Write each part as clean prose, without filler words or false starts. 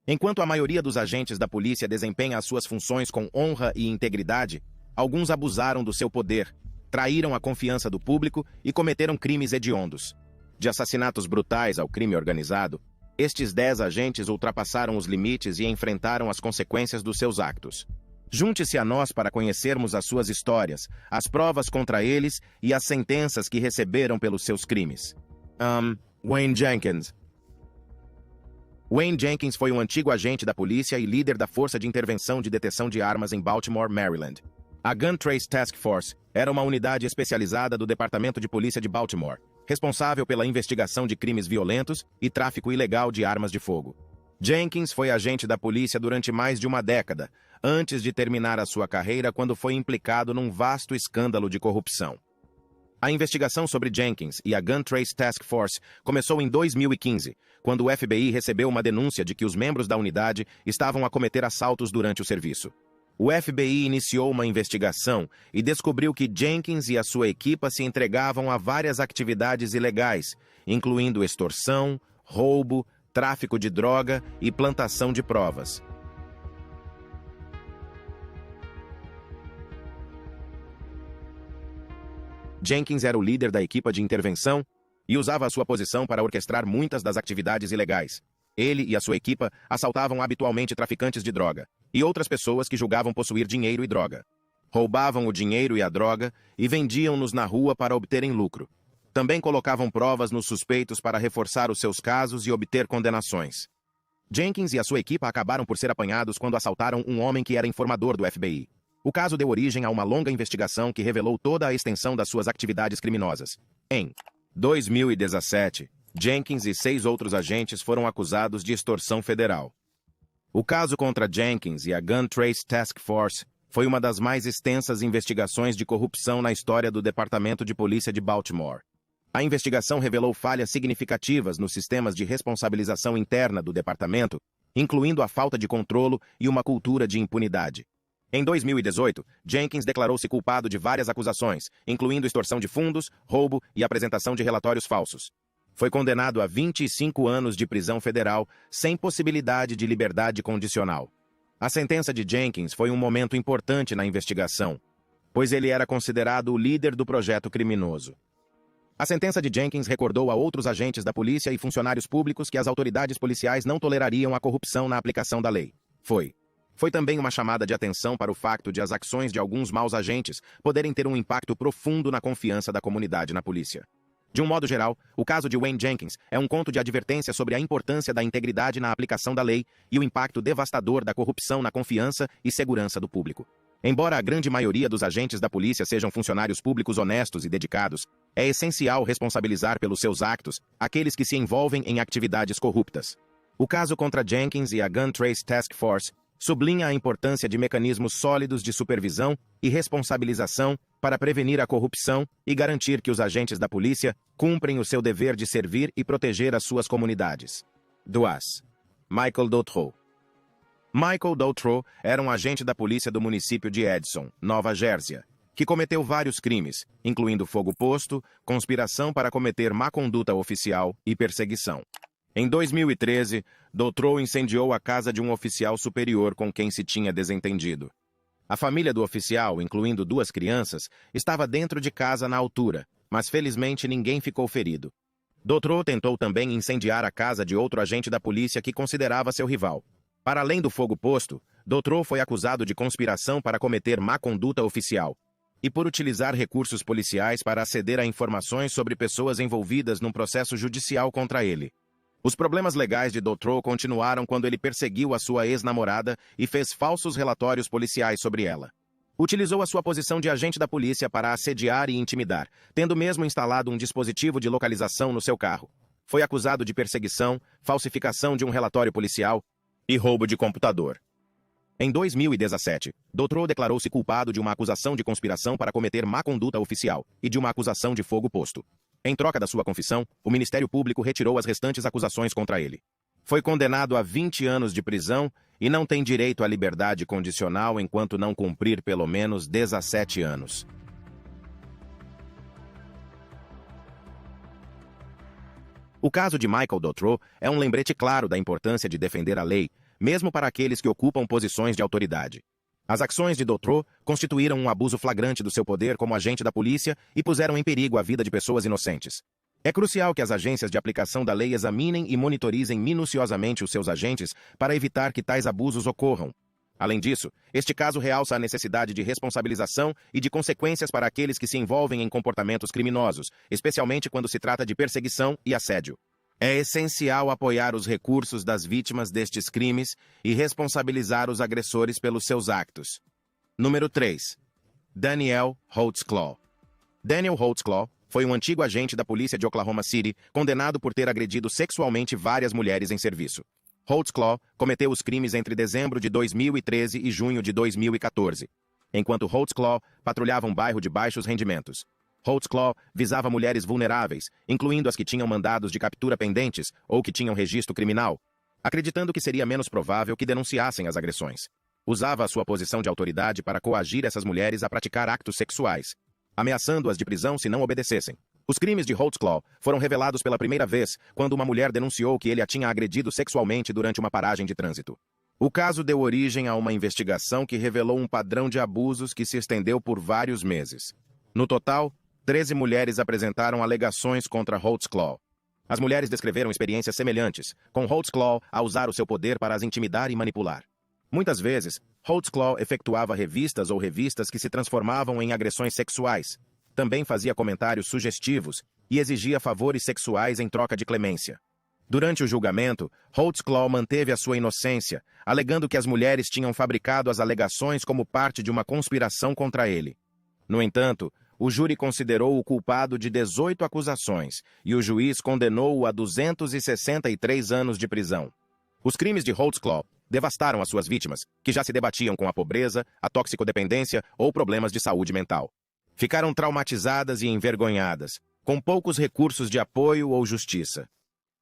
Enquanto a maioria dos agentes da polícia desempenha as suas funções com honra e integridade, alguns abusaram do seu poder, traíram a confiança do público e cometeram crimes hediondos. De assassinatos brutais ao crime organizado, estes 10 agentes ultrapassaram os limites e enfrentaram as consequências dos seus actos. Junte-se a nós para conhecermos as suas histórias, as provas contra eles e as sentenças que receberam pelos seus crimes. Wayne Jenkins. Wayne Jenkins foi um antigo agente da polícia e líder da Força de Intervenção de Deteção de Armas em Baltimore, Maryland. A Gun Trace Task Force era uma unidade especializada do Departamento de Polícia de Baltimore, responsável pela investigação de crimes violentos e tráfico ilegal de armas de fogo. Jenkins foi agente da polícia durante mais de uma década, antes de terminar a sua carreira quando foi implicado num vasto escândalo de corrupção. A investigação sobre Jenkins e a Gun Trace Task Force começou em 2015, quando o FBI recebeu uma denúncia de que os membros da unidade estavam a cometer assaltos durante o serviço. O FBI iniciou uma investigação e descobriu que Jenkins e a sua equipa se entregavam a várias atividades ilegais, incluindo extorsão, roubo, tráfico de droga e plantação de provas. Jenkins era o líder da equipa de intervenção e usava a sua posição para orquestrar muitas das atividades ilegais. Ele e a sua equipa assaltavam habitualmente traficantes de droga e outras pessoas que julgavam possuir dinheiro e droga. Roubavam o dinheiro e a droga e vendiam-nos na rua para obterem lucro. Também colocavam provas nos suspeitos para reforçar os seus casos e obter condenações. Jenkins e a sua equipa acabaram por ser apanhados quando assaltaram um homem que era informador do FBI. O caso deu origem a uma longa investigação que revelou toda a extensão das suas atividades criminosas. Em 2017, Jenkins e 6 outros agentes foram acusados de extorsão federal. O caso contra Jenkins e a Gun Trace Task Force foi uma das mais extensas investigações de corrupção na história do Departamento de Polícia de Baltimore. A investigação revelou falhas significativas nos sistemas de responsabilização interna do departamento, incluindo a falta de controlo e uma cultura de impunidade. Em 2018, Jenkins declarou-se culpado de várias acusações, incluindo extorsão de fundos, roubo e apresentação de relatórios falsos. Foi condenado a 25 anos de prisão federal, sem possibilidade de liberdade condicional. A sentença de Jenkins foi um momento importante na investigação, pois ele era considerado o líder do projeto criminoso. A sentença de Jenkins recordou a outros agentes da polícia e funcionários públicos que as autoridades policiais não tolerariam a corrupção na aplicação da lei. Foi também uma chamada de atenção para o fato de as ações de alguns maus agentes poderem ter um impacto profundo na confiança da comunidade na polícia. De um modo geral, o caso de Wayne Jenkins é um conto de advertência sobre a importância da integridade na aplicação da lei e o impacto devastador da corrupção na confiança e segurança do público. Embora a grande maioria dos agentes da polícia sejam funcionários públicos honestos e dedicados, é essencial responsabilizar pelos seus actos aqueles que se envolvem em atividades corruptas. O caso contra Jenkins e a Gun Trace Task Force sublinha a importância de mecanismos sólidos de supervisão e responsabilização para prevenir a corrupção e garantir que os agentes da polícia cumprem o seu dever de servir e proteger as suas comunidades. 2. Michael Dutroux. Michael Dutroux era um agente da polícia do município de Edison, Nova Jersey, que cometeu vários crimes, incluindo fogo posto, conspiração para cometer má conduta oficial e perseguição. Em 2013, Dutroux incendiou a casa de um oficial superior com quem se tinha desentendido. A família do oficial, incluindo 2 crianças, estava dentro de casa na altura, mas felizmente ninguém ficou ferido. Dutroux tentou também incendiar a casa de outro agente da polícia que considerava seu rival. Para além do fogo posto, Dutroux foi acusado de conspiração para cometer má conduta oficial e por utilizar recursos policiais para aceder a informações sobre pessoas envolvidas num processo judicial contra ele. Os problemas legais de Dutroux continuaram quando ele perseguiu a sua ex-namorada e fez falsos relatórios policiais sobre ela. Utilizou a sua posição de agente da polícia para assediar e intimidar, tendo mesmo instalado um dispositivo de localização no seu carro. Foi acusado de perseguição, falsificação de um relatório policial e roubo de computador. Em 2017, Dutroux declarou-se culpado de uma acusação de conspiração para cometer má conduta oficial e de uma acusação de fogo posto. Em troca da sua confissão, o Ministério Público retirou as restantes acusações contra ele. Foi condenado a 20 anos de prisão e não tem direito à liberdade condicional enquanto não cumprir pelo menos 17 anos. O caso de Michael Dutroux é um lembrete claro da importância de defender a lei, mesmo para aqueles que ocupam posições de autoridade. As ações de Dutroux constituíram um abuso flagrante do seu poder como agente da polícia e puseram em perigo a vida de pessoas inocentes. É crucial que as agências de aplicação da lei examinem e monitorizem minuciosamente os seus agentes para evitar que tais abusos ocorram. Além disso, este caso realça a necessidade de responsabilização e de consequências para aqueles que se envolvem em comportamentos criminosos, especialmente quando se trata de perseguição e assédio. É essencial apoiar os recursos das vítimas destes crimes e responsabilizar os agressores pelos seus actos. Número 3. Daniel Holtzclaw. Daniel Holtzclaw foi um antigo agente da polícia de Oklahoma City, condenado por ter agredido sexualmente várias mulheres em serviço. Holtzclaw cometeu os crimes entre dezembro de 2013 e junho de 2014, enquanto Holtzclaw patrulhava um bairro de baixos rendimentos. Holtzclaw visava mulheres vulneráveis, incluindo as que tinham mandados de captura pendentes ou que tinham registro criminal, acreditando que seria menos provável que denunciassem as agressões. Usava a sua posição de autoridade para coagir essas mulheres a praticar actos sexuais, ameaçando-as de prisão se não obedecessem. Os crimes de Holtzclaw foram revelados pela primeira vez quando uma mulher denunciou que ele a tinha agredido sexualmente durante uma paragem de trânsito. O caso deu origem a uma investigação que revelou um padrão de abusos que se estendeu por vários meses. No total, 13 mulheres apresentaram alegações contra Holtzclaw. As mulheres descreveram experiências semelhantes, com Holtzclaw a usar o seu poder para as intimidar e manipular. Muitas vezes, Holtzclaw efetuava revistas ou revistas que se transformavam em agressões sexuais. Também fazia comentários sugestivos e exigia favores sexuais em troca de clemência. Durante o julgamento, Holtzclaw manteve a sua inocência, alegando que as mulheres tinham fabricado as alegações como parte de uma conspiração contra ele. No entanto, o júri considerou o culpado de 18 acusações e o juiz condenou-o a 263 anos de prisão. Os crimes de Holtzclaw devastaram as suas vítimas, que já se debatiam com a pobreza, a toxicodependência ou problemas de saúde mental. Ficaram traumatizadas e envergonhadas, com poucos recursos de apoio ou justiça.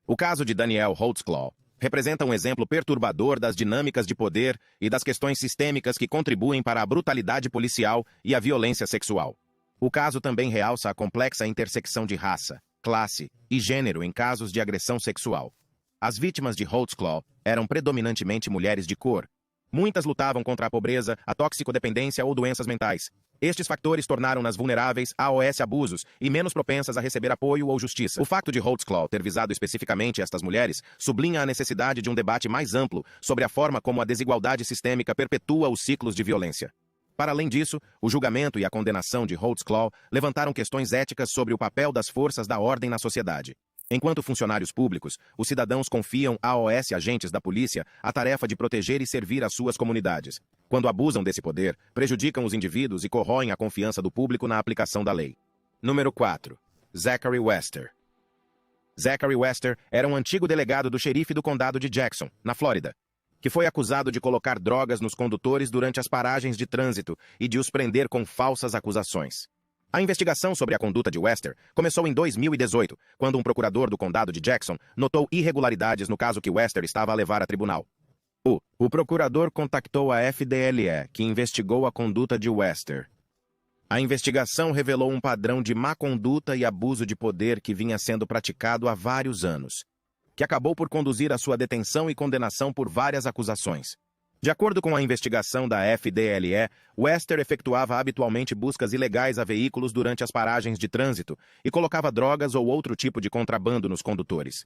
O caso de Daniel Holtzclaw representa um exemplo perturbador das dinâmicas de poder e das questões sistêmicas que contribuem para a brutalidade policial e a violência sexual. O caso também realça a complexa intersecção de raça, classe e gênero em casos de agressão sexual. As vítimas de Holtzclaw eram predominantemente mulheres de cor. Muitas lutavam contra a pobreza, a toxicodependência ou doenças mentais. Estes fatores tornaram-nas vulneráveis a abusos e menos propensas a receber apoio ou justiça. O facto de Holtzclaw ter visado especificamente estas mulheres sublinha a necessidade de um debate mais amplo sobre a forma como a desigualdade sistêmica perpetua os ciclos de violência. Para além disso, o julgamento e a condenação de Holtzclaw levantaram questões éticas sobre o papel das forças da ordem na sociedade. Enquanto funcionários públicos, os cidadãos confiam a agentes da polícia a tarefa de proteger e servir as suas comunidades. Quando abusam desse poder, prejudicam os indivíduos e corroem a confiança do público na aplicação da lei. Número 4. Zachary Wester. Zachary Wester era um antigo delegado do xerife do condado de Jackson, na Flórida, que foi acusado de colocar drogas nos condutores durante as paragens de trânsito e de os prender com falsas acusações. A investigação sobre a conduta de Wester começou em 2018, quando um procurador do condado de Jackson notou irregularidades no caso que Wester estava a levar a tribunal. O procurador contactou a FDLE, que investigou a conduta de Wester. A investigação revelou um padrão de má conduta e abuso de poder que vinha sendo praticado há vários anos, que acabou por conduzir à sua detenção e condenação por várias acusações. De acordo com a investigação da FDLE, Wester efetuava habitualmente buscas ilegais a veículos durante as paragens de trânsito e colocava drogas ou outro tipo de contrabando nos condutores.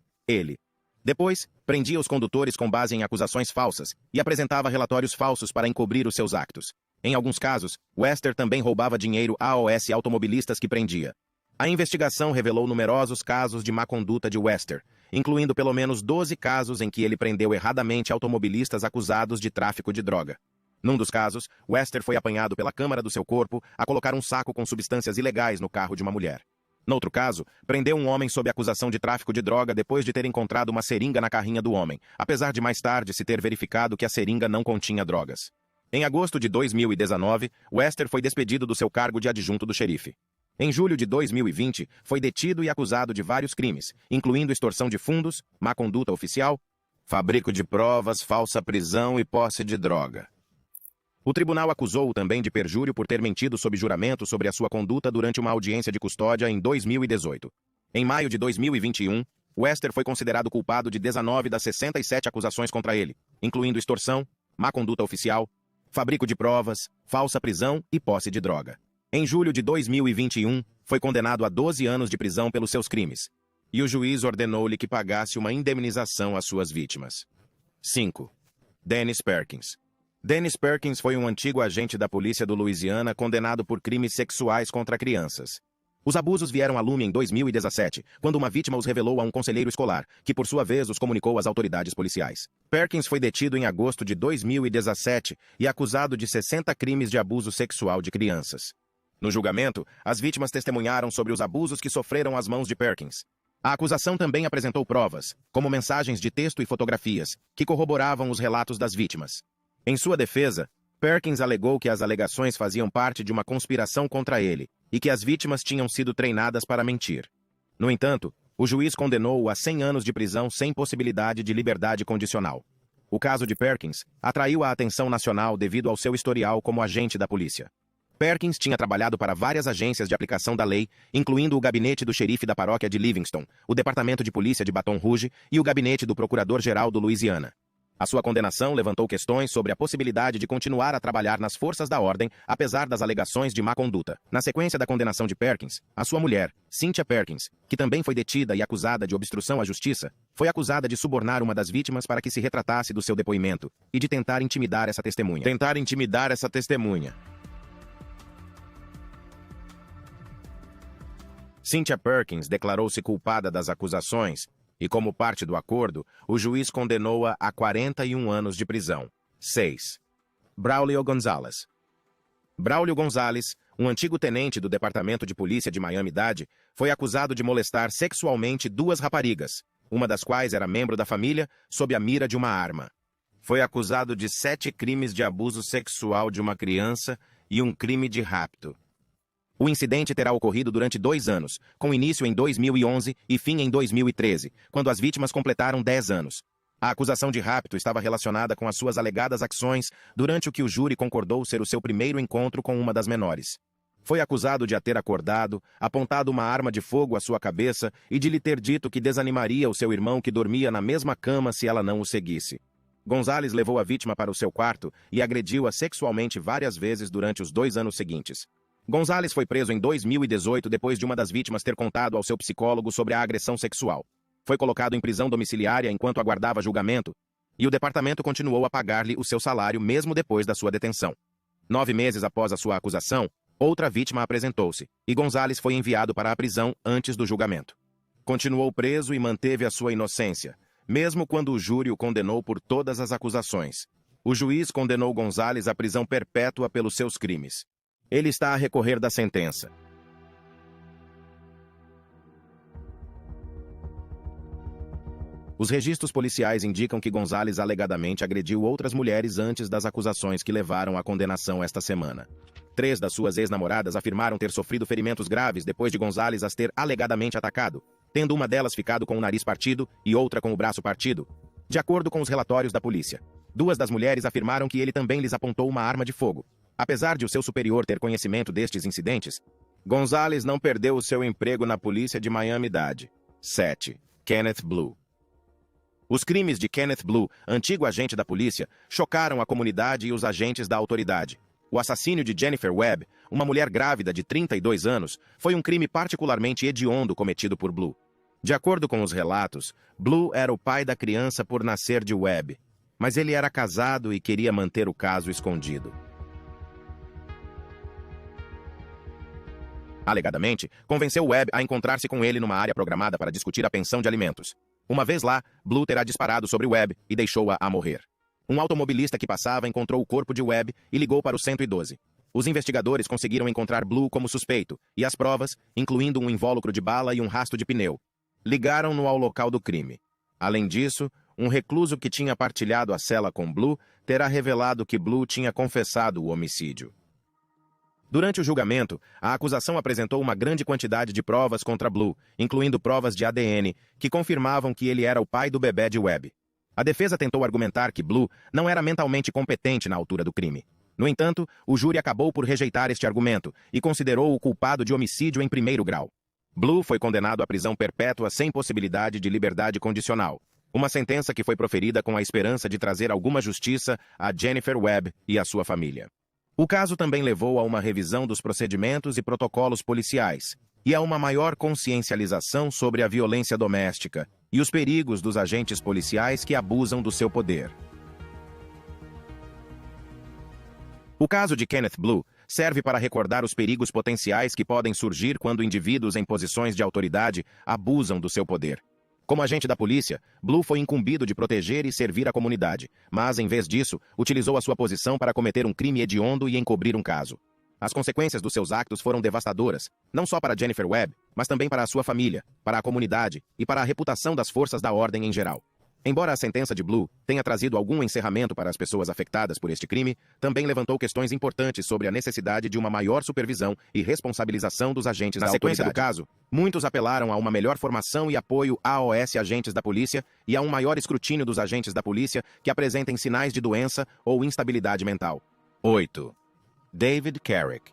Depois, prendia os condutores com base em acusações falsas e apresentava relatórios falsos para encobrir os seus actos. Em alguns casos, Wester também roubava dinheiro a automobilistas que prendia. A investigação revelou numerosos casos de má conduta de Wester, incluindo pelo menos 12 casos em que ele prendeu erradamente automobilistas acusados de tráfico de droga. Num dos casos, Wester foi apanhado pela câmara do seu corpo a colocar um saco com substâncias ilegais no carro de uma mulher. Noutro caso, prendeu um homem sob acusação de tráfico de droga depois de ter encontrado uma seringa na carrinha do homem, apesar de mais tarde se ter verificado que a seringa não continha drogas. Em agosto de 2019, Wester foi despedido do seu cargo de adjunto do xerife. Em julho de 2020, foi detido e acusado de vários crimes, incluindo extorsão de fundos, má conduta oficial, fabrico de provas, falsa prisão e posse de droga. O tribunal acusou-o também de perjúrio por ter mentido sob juramento sobre a sua conduta durante uma audiência de custódia em 2018. Em maio de 2021, Wester foi considerado culpado de 19 das 67 acusações contra ele. incluindo extorsão, má conduta oficial, fabrico de provas, falsa prisão e posse de droga. Em julho de 2021, foi condenado a 12 anos de prisão pelos seus crimes, e o juiz ordenou-lhe que pagasse uma indemnização às suas vítimas. 5. Dennis Perkins. Dennis Perkins foi um antigo agente da polícia do Louisiana condenado por crimes sexuais contra crianças. Os abusos vieram à lume em 2017, quando uma vítima os revelou a um conselheiro escolar, que por sua vez os comunicou às autoridades policiais. Perkins foi detido em agosto de 2017 e acusado de 60 crimes de abuso sexual de crianças. No julgamento, as vítimas testemunharam sobre os abusos que sofreram às mãos de Perkins. A acusação também apresentou provas, como mensagens de texto e fotografias, que corroboravam os relatos das vítimas. Em sua defesa, Perkins alegou que as alegações faziam parte de uma conspiração contra ele e que as vítimas tinham sido treinadas para mentir. No entanto, o juiz condenou-o a 100 anos de prisão sem possibilidade de liberdade condicional. O caso de Perkins atraiu a atenção nacional devido ao seu historial como agente da polícia. Perkins tinha trabalhado para várias agências de aplicação da lei, incluindo o gabinete do xerife da paróquia de Livingston, o departamento de polícia de Baton Rouge e o gabinete do procurador-geral do Louisiana. A sua condenação levantou questões sobre a possibilidade de continuar a trabalhar nas forças da ordem, apesar das alegações de má conduta. Na sequência da condenação de Perkins, a sua mulher, Cynthia Perkins, que também foi detida e acusada de obstrução à justiça, foi acusada de subornar uma das vítimas para que se retratasse do seu depoimento e de tentar intimidar essa testemunha. Cynthia Perkins declarou-se culpada das acusações e, como parte do acordo, o juiz condenou-a a 41 anos de prisão. 6. Braulio Gonzalez. Braulio Gonzalez, um antigo tenente do Departamento de Polícia de Miami-Dade, foi acusado de molestar sexualmente 2 raparigas, uma das quais era membro da família, sob a mira de uma arma. Foi acusado de 7 crimes de abuso sexual de uma criança e um crime de rapto. O incidente terá ocorrido durante 2 anos, com início em 2011 e fim em 2013, quando as vítimas completaram 10 anos. A acusação de rapto estava relacionada com as suas alegadas ações durante o que o júri concordou ser o seu primeiro encontro com uma das menores. Foi acusado de a ter acordado, apontado uma arma de fogo à sua cabeça e de lhe ter dito que desanimaria o seu irmão que dormia na mesma cama se ela não o seguisse. Gonzalez levou a vítima para o seu quarto e agrediu-a sexualmente várias vezes durante os 2 anos seguintes. Gonzalez foi preso em 2018 depois de uma das vítimas ter contado ao seu psicólogo sobre a agressão sexual. Foi colocado em prisão domiciliária enquanto aguardava julgamento, e o departamento continuou a pagar-lhe o seu salário mesmo depois da sua detenção. 9 meses após a sua acusação, outra vítima apresentou-se, e Gonzalez foi enviado para a prisão antes do julgamento. Continuou preso e manteve a sua inocência, mesmo quando o júri o condenou por todas as acusações. O juiz condenou Gonzalez à prisão perpétua pelos seus crimes. Ele está a recorrer da sentença. Os registros policiais indicam que Gonzalez alegadamente agrediu outras mulheres antes das acusações que levaram à condenação esta semana. 3 das suas ex-namoradas afirmaram ter sofrido ferimentos graves depois de Gonzalez as ter alegadamente atacado, tendo uma delas ficado com o nariz partido e outra com o braço partido. De acordo com os relatórios da polícia, 2 das mulheres afirmaram que ele também lhes apontou uma arma de fogo. Apesar de o seu superior ter conhecimento destes incidentes, Gonzalez não perdeu o seu emprego na polícia de Miami-Dade. 7. Kenneth Blue. Os crimes de Kenneth Blue, antigo agente da polícia, chocaram a comunidade e os agentes da autoridade. O assassínio de Jennifer Webb, uma mulher grávida de 32 anos, foi um crime particularmente hediondo cometido por Blue. De acordo com os relatos, Blue era o pai da criança por nascer de Webb, mas ele era casado e queria manter o caso escondido. Alegadamente, convenceu Webb a encontrar-se com ele numa área programada para discutir a pensão de alimentos. Uma vez lá, Blue terá disparado sobre Webb e deixou-a a morrer. Um automobilista que passava encontrou o corpo de Webb e ligou para o 112. Os investigadores conseguiram encontrar Blue como suspeito, e as provas, incluindo um invólucro de bala e um rastro de pneu, ligaram-no ao local do crime. Além disso, um recluso que tinha partilhado a cela com Blue terá revelado que Blue tinha confessado o homicídio. Durante o julgamento, a acusação apresentou uma grande quantidade de provas contra Blue, incluindo provas de ADN, que confirmavam que ele era o pai do bebê de Webb. A defesa tentou argumentar que Blue não era mentalmente competente na altura do crime. No entanto, o júri acabou por rejeitar este argumento e considerou-o culpado de homicídio em 1º grau. Blue foi condenado à prisão perpétua sem possibilidade de liberdade condicional. Uma sentença que foi proferida com a esperança de trazer alguma justiça a Jennifer Webb e a sua família. O caso também levou a uma revisão dos procedimentos e protocolos policiais e a uma maior consciencialização sobre a violência doméstica e os perigos dos agentes policiais que abusam do seu poder. O caso de Kenneth Blue serve para recordar os perigos potenciais que podem surgir quando indivíduos em posições de autoridade abusam do seu poder. Como agente da polícia, Blue foi incumbido de proteger e servir a comunidade, mas, em vez disso, utilizou a sua posição para cometer um crime hediondo e encobrir um caso. As consequências dos seus actos foram devastadoras, não só para Jennifer Webb, mas também para a sua família, para a comunidade e para a reputação das forças da ordem em geral. Embora a sentença de Blue tenha trazido algum encerramento para as pessoas afetadas por este crime, também levantou questões importantes sobre a necessidade de uma maior supervisão e responsabilização dos agentes da autoridade. Na sequência do caso, muitos apelaram a uma melhor formação e apoio a AOS agentes da polícia e a um maior escrutínio dos agentes da polícia que apresentem sinais de doença ou instabilidade mental. 8. David Carrick.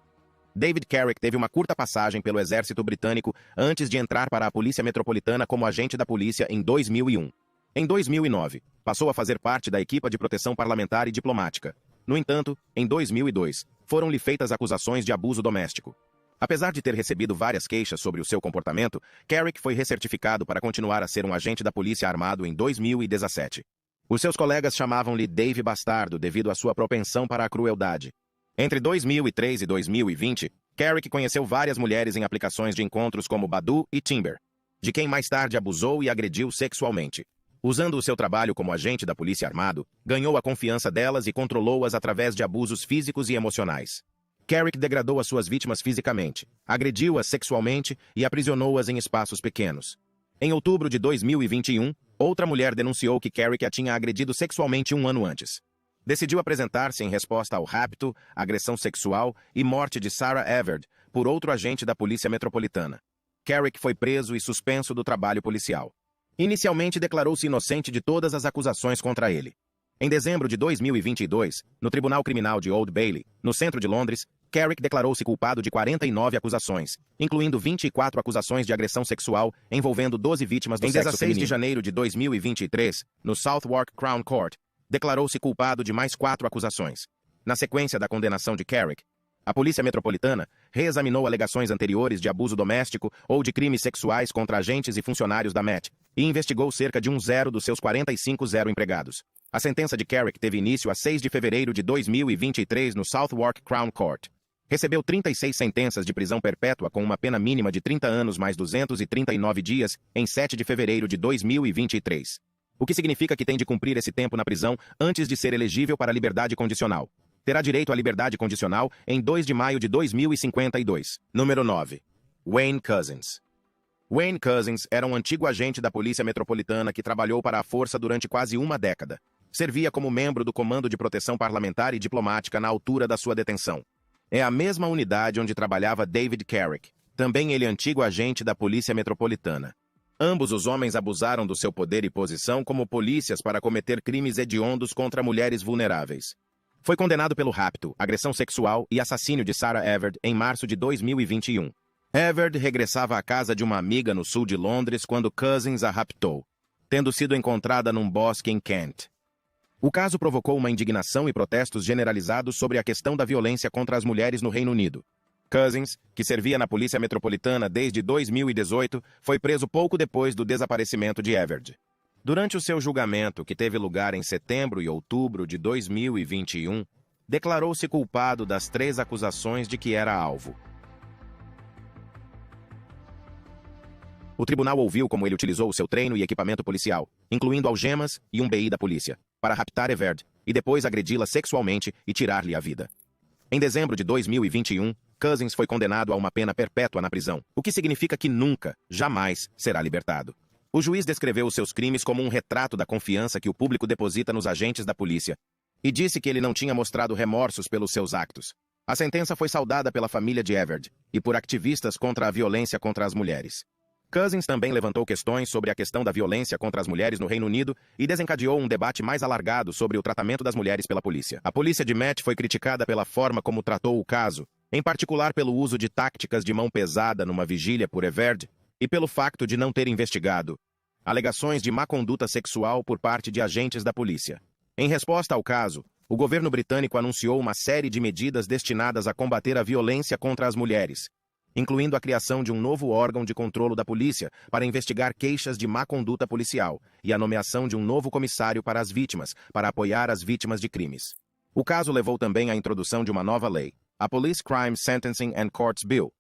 David Carrick teve uma curta passagem pelo exército britânico antes de entrar para a Polícia Metropolitana como agente da polícia em 2001. Em 2009, passou a fazer parte da equipa de proteção parlamentar e diplomática. No entanto, em 2002, foram-lhe feitas acusações de abuso doméstico. Apesar de ter recebido várias queixas sobre o seu comportamento, Carrick foi recertificado para continuar a ser um agente da polícia armado em 2017. Os seus colegas chamavam-lhe Dave Bastardo devido à sua propensão para a crueldade. Entre 2003 e 2020, Carrick conheceu várias mulheres em aplicações de encontros como Badoo e Tinder, de quem mais tarde abusou e agrediu sexualmente. Usando o seu trabalho como agente da polícia armado, ganhou a confiança delas e controlou-as através de abusos físicos e emocionais. Carrick degradou as suas vítimas fisicamente, agrediu-as sexualmente e aprisionou-as em espaços pequenos. Em outubro de 2021, outra mulher denunciou que Carrick a tinha agredido sexualmente um ano antes. Decidiu apresentar-se em resposta ao rapto, agressão sexual e morte de Sarah Everard por outro agente da Polícia Metropolitana. Carrick foi preso e suspenso do trabalho policial. Inicialmente declarou-se inocente de todas as acusações contra ele. Em dezembro de 2022, no Tribunal Criminal de Old Bailey, no centro de Londres, Carrick declarou-se culpado de 49 acusações, incluindo 24 acusações de agressão sexual envolvendo 12 vítimas do sexo feminino. Em 16 de janeiro de 2023, no Southwark Crown Court, declarou-se culpado de mais 4 acusações. Na sequência da condenação de Carrick, a Polícia Metropolitana reexaminou alegações anteriores de abuso doméstico ou de crimes sexuais contra agentes e funcionários da Met e investigou cerca de 10 dos seus 45 empregados. A sentença de Carrick teve início a 6 de fevereiro de 2023 no Southwark Crown Court. Recebeu 36 sentenças de prisão perpétua com uma pena mínima de 30 anos mais 239 dias em 7 de fevereiro de 2023. O que significa que tem de cumprir esse tempo na prisão antes de ser elegível para a liberdade condicional. Terá direito à liberdade condicional em 2 de maio de 2052. Número 9. Wayne Couzens. Wayne Couzens era um antigo agente da Polícia Metropolitana que trabalhou para a força durante quase uma década. Servia como membro do Comando de Proteção Parlamentar e Diplomática na altura da sua detenção. É a mesma unidade onde trabalhava David Carrick, também ele antigo agente da Polícia Metropolitana. Ambos os homens abusaram do seu poder e posição como polícias para cometer crimes hediondos contra mulheres vulneráveis. Foi condenado pelo rapto, agressão sexual e assassínio de Sarah Everard em março de 2021. Everard regressava à casa de uma amiga no sul de Londres quando Couzens a raptou, tendo sido encontrada num bosque em Kent. O caso provocou uma indignação e protestos generalizados sobre a questão da violência contra as mulheres no Reino Unido. Couzens, que servia na Polícia Metropolitana desde 2018, foi preso pouco depois do desaparecimento de Everard. Durante o seu julgamento, que teve lugar em setembro e outubro de 2021, declarou-se culpado das 3 acusações de que era alvo. O tribunal ouviu como ele utilizou o seu treino e equipamento policial, incluindo algemas e um BI da polícia, para raptar Everard e depois agredi-la sexualmente e tirar-lhe a vida. Em dezembro de 2021, Couzens foi condenado a uma pena perpétua na prisão, o que significa que nunca, jamais, será libertado. O juiz descreveu os seus crimes como um retrato da confiança que o público deposita nos agentes da polícia e disse que ele não tinha mostrado remorsos pelos seus actos. A sentença foi saudada pela família de Everard e por ativistas contra a violência contra as mulheres. Couzens também levantou questões sobre a questão da violência contra as mulheres no Reino Unido e desencadeou um debate mais alargado sobre o tratamento das mulheres pela polícia. A polícia de Met foi criticada pela forma como tratou o caso, em particular pelo uso de táticas de mão pesada numa vigília por Everard, e pelo facto de não ter investigado alegações de má conduta sexual por parte de agentes da polícia. Em resposta ao caso, o governo britânico anunciou uma série de medidas destinadas a combater a violência contra as mulheres, incluindo a criação de um novo órgão de controlo da polícia para investigar queixas de má conduta policial e a nomeação de um novo comissário para as vítimas, para apoiar as vítimas de crimes. O caso levou também à introdução de uma nova lei, a Police Crime Sentencing and Courts Bill,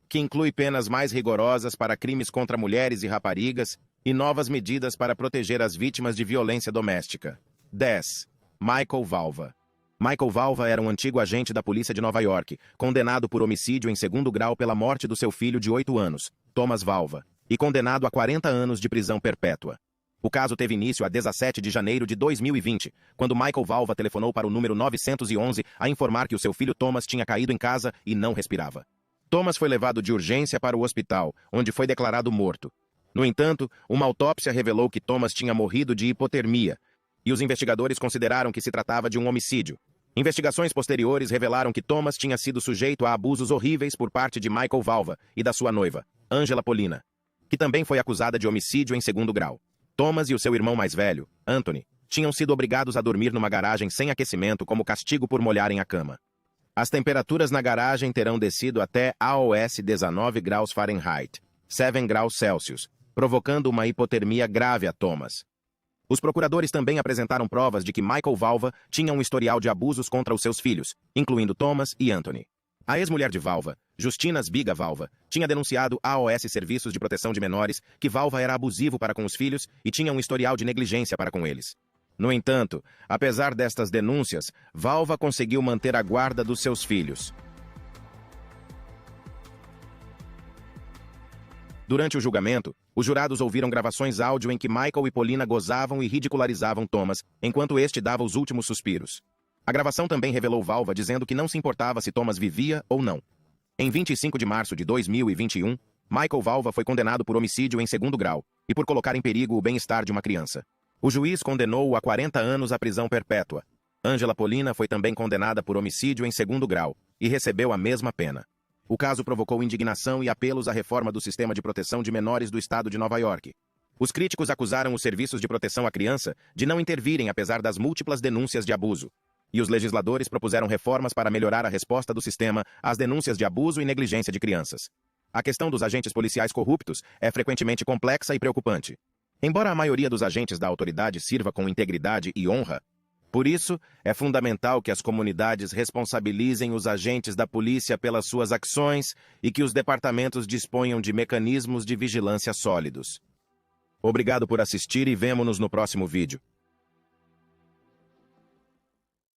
que inclui penas mais rigorosas para crimes contra mulheres e raparigas e novas medidas para proteger as vítimas de violência doméstica. 10. Michael Valva. Michael Valva era um antigo agente da polícia de Nova York, condenado por homicídio em segundo grau pela morte do seu filho de 8 anos, Thomas Valva, e condenado a 40 anos de prisão perpétua. O caso teve início a 17 de janeiro de 2020, quando Michael Valva telefonou para o número 911 a informar que o seu filho Thomas tinha caído em casa e não respirava. Thomas foi levado de urgência para o hospital, onde foi declarado morto. No entanto, uma autópsia revelou que Thomas tinha morrido de hipotermia, e os investigadores consideraram que se tratava de um homicídio. Investigações posteriores revelaram que Thomas tinha sido sujeito a abusos horríveis por parte de Michael Valva e da sua noiva, Angela Polina, que também foi acusada de homicídio em segundo grau. Thomas e o seu irmão mais velho, Anthony, tinham sido obrigados a dormir numa garagem sem aquecimento como castigo por molharem a cama. As temperaturas na garagem terão descido até AOS 19 graus Fahrenheit, 7 graus Celsius, provocando uma hipotermia grave a Thomas. Os procuradores também apresentaram provas de que Michael Valva tinha um historial de abusos contra os seus filhos, incluindo Thomas e Anthony. A ex-mulher de Valva, Justina Zbiga Valva, tinha denunciado a AOS Serviços de Proteção de Menores que Valva era abusivo para com os filhos e tinha um historial de negligência para com eles. No entanto, apesar destas denúncias, Valva conseguiu manter a guarda dos seus filhos. Durante o julgamento, os jurados ouviram gravações áudio em que Michael e Polina gozavam e ridicularizavam Thomas, enquanto este dava os últimos suspiros. A gravação também revelou Valva dizendo que não se importava se Thomas vivia ou não. Em 25 de março de 2021, Michael Valva foi condenado por homicídio em segundo grau e por colocar em perigo o bem-estar de uma criança. O juiz condenou-o a 40 anos à prisão perpétua. Angela Polina foi também condenada por homicídio em segundo grau e recebeu a mesma pena. O caso provocou indignação e apelos à reforma do sistema de proteção de menores do estado de Nova York. Os críticos acusaram os serviços de proteção à criança de não intervirem apesar das múltiplas denúncias de abuso. E os legisladores propuseram reformas para melhorar a resposta do sistema às denúncias de abuso e negligência de crianças. A questão dos agentes policiais corruptos é frequentemente complexa e preocupante. Embora a maioria dos agentes da autoridade sirva com integridade e honra, por isso, é fundamental que as comunidades responsabilizem os agentes da polícia pelas suas ações e que os departamentos disponham de mecanismos de vigilância sólidos. Obrigado por assistir e vemo-nos no próximo vídeo.